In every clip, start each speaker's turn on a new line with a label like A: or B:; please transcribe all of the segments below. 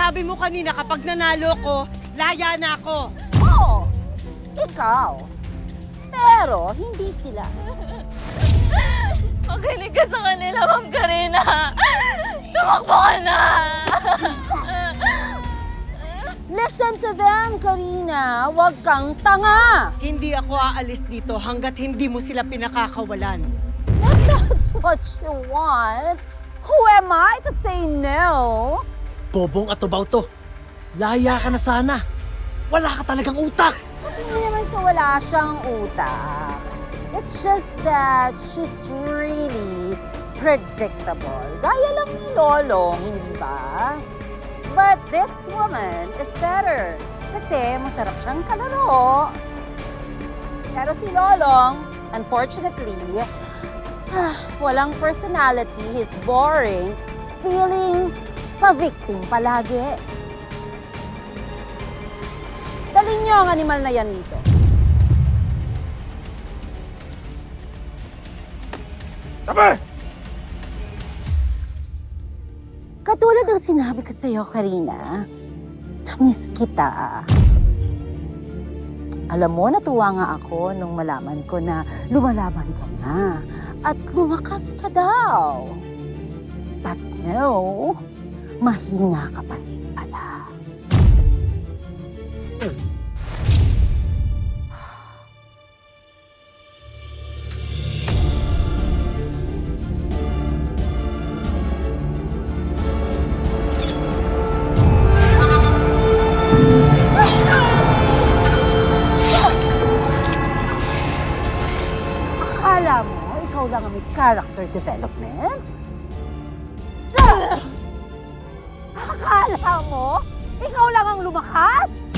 A: Sabi mo kanina kapag nanalo ko, laya na ako.
B: Oo, ikaw. Pero hindi sila.
C: Makinig ka sa kanila, Ma'am Karina. Tumakbo ka na.
B: Listen to them, Karina. Huwag kang tanga.
A: Hindi ako aalis dito hanggat hindi mo sila pinakakawalan.
B: If that's what you want, who am I to say no?
D: Bobong at tubaw to. Laya ka na sana. Wala ka talagang utak.
B: Hindi naman sa wala siyang utak. It's just that she's really predictable. Gaya lang ni Lolong, hindi ba? But this woman is better. Kasi masarap siyang kalaro. Pero si Lolong, unfortunately, walang personality, he's boring, feeling pa-victim palagi. Dalhin niyo ang animal na yan dito.
D: Tabi!
B: Katulad ng sinabi ko sa'yo, Karina, na-miss kita. Alam mo, natuwa nga ako nung malaman ko na lumalaban ka na at lumakas ka daw. But no, mahina ka pa rin pala. Akala mo, ikaw lang ang may character development? Akala mo, ikaw lang ang lumakas?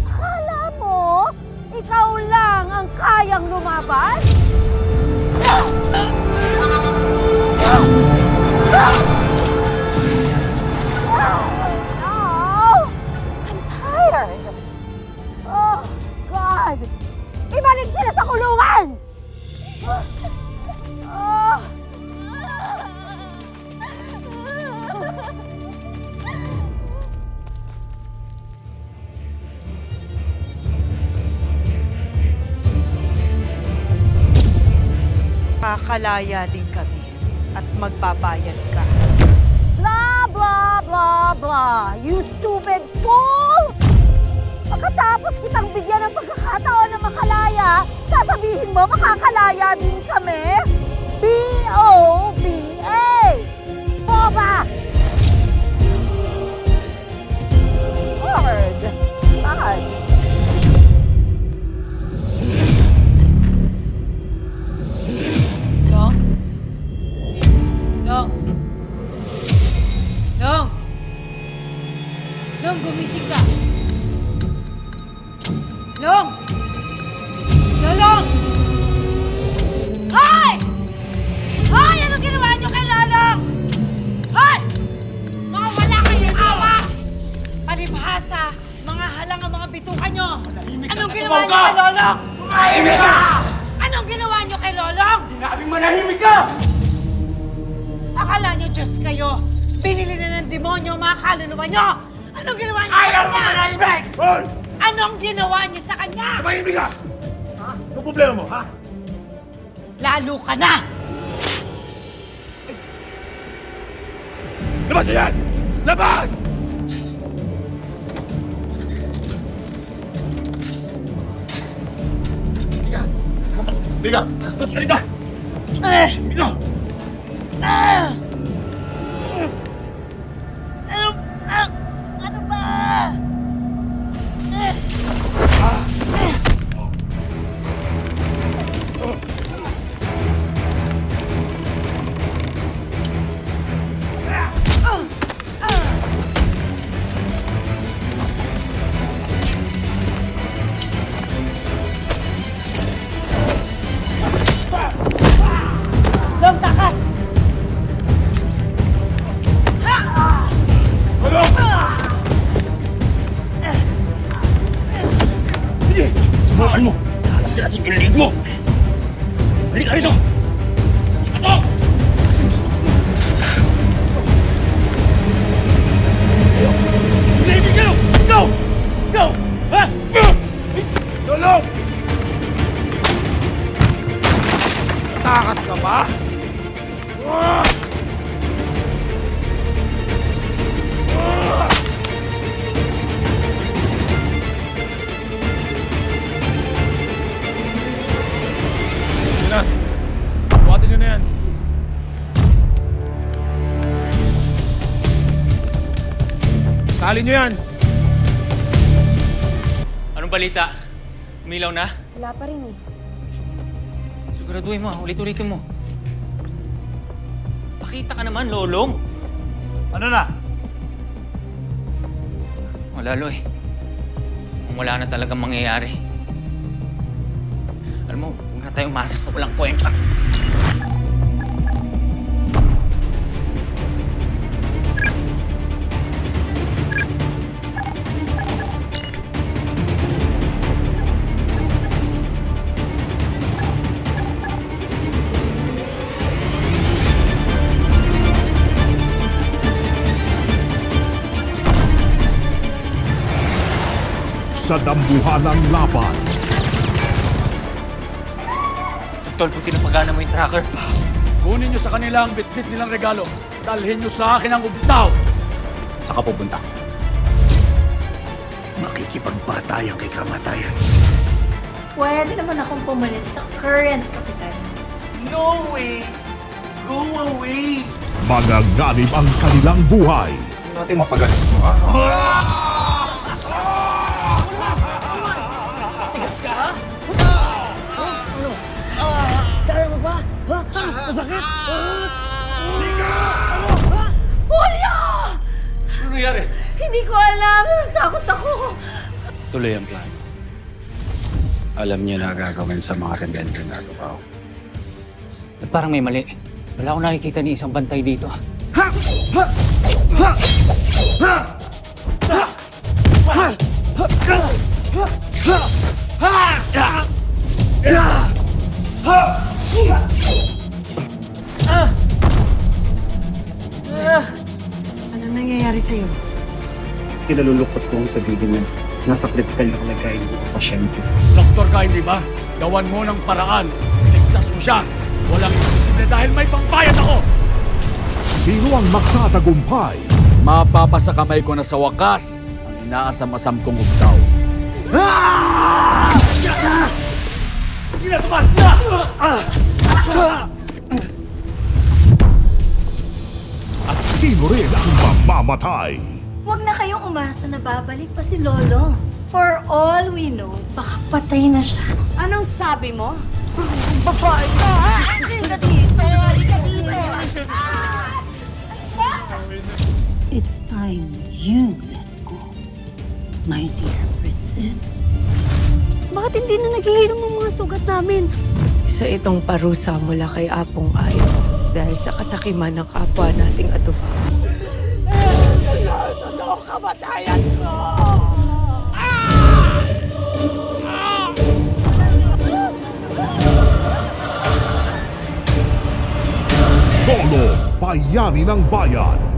B: Akala mo, ikaw lang ang kayang lumaban? Oh, I'm tired. Oh, God! Ibalik sila sa kulungan! Oh.
A: Kakalaya din kami at magbabayad ka.
B: Blah, blah, blah, blah. You stupid fool! Pagkatapos kitang bigyan ng pagkakataon na makalaya, sasabihin mo makakalaya din kami? B-O-B-A! Boba! Hard. God.
A: Long? Long? Long? Long, gumising ka! Long! Lolong! Hoy! Hoy! Anong ginawa niyo kay Lolong? Hoy! Mga wala kayong awa! Palibhasa! Mga halang ang mga bituka niyo! Anong ginawa niyo kay Lolong?
D: Manahimik ka!
A: Anong ginawa niyo kay Lolong?
D: Sinabing manahimik ka!
A: Akala niyo Diyos kayo! Binili na ng demonyo ang mga kaluluwa niyo! Anong ginawa niyo sa
D: Ayaw mo
A: kanya?
D: manahimik! Hoy!
A: Anong ginawa niyo sa kanya?
D: Manahimik ka! Ha? Anong problema mo, ha?
A: Lalo ka na!
D: Labas yan! Labas! Biga! Labas! Biga! Labas ka dito! Biga!
A: Ano ba? Long, takas!
D: Ano? Sige! Subukan mo! Alas-alasing yung lig mo! Balik ka rito! Pasok! Sige!
E: Tali nyo yan!
F: Anong balita? Umilaw na?
B: Wala pa rin eh.
F: Siguraduhin mo, ulit-ulitin mo. Pakita ka naman, Lolong.
E: Ano na?
F: Lalo eh. Kung wala na talagang mangyayari. Alam mo, huwag na tayong umasa sa walang kwenta.
G: Sa dambuhalang laban,
F: Tol, kung tinapagana mo yung tracker.
E: Kunin nyo sa kanila ang bitbit nilang regalo. Dalhin nyo sa akin ang ubtaw.
D: Saan ka pupunta?
G: makikipagbatayan kay kamatayan.
C: Pwede naman akong pumalit sa current kapitan.
H: No way! Go away!
G: Manganganib ang kanilang buhay.
D: Natin mapagalit mo, ha?
C: Julio!
E: Ano nangyari?
C: Hindi ko alam. Takot ako.
I: Tuloy ang plano. Alam niya na gagawin sa mga rebelde na lupaw.
F: At parang may mali. Wala akong nakikita ni isang bantay dito.
A: Anong nangyayari sa'yo?
I: Kinalulukot kong sabihin na nasa critical na kalagayan ng pasyente.
E: Doktor ka, hindi ba? Gawan mo ng paraan. Ligtas mo siya. Walang imposible dahil may pangbayad ako.
G: Sino ang magtatagumpay?
E: Mapapasa kamay ko na sa wakas ang inaasam-asam kong ubtaw.
G: At sino rin ang mamamatay?
C: Huwag na kayong umasa na babalik pa si Lolong. For all we know, baka patay na siya.
B: Anong sabi mo? Babae ka, ha? Halika dito! Halika dito!
J: It's time you let go, my dear princess.
B: Bakit hindi na naghihilom ang mga sugat namin?
K: Isa itong parusa mula kay Apong Ayo dahil sa kasakiman ng kapwa nating atuba.
A: Totoo kamatayan ko!
G: Dolo, bayani ng bayan.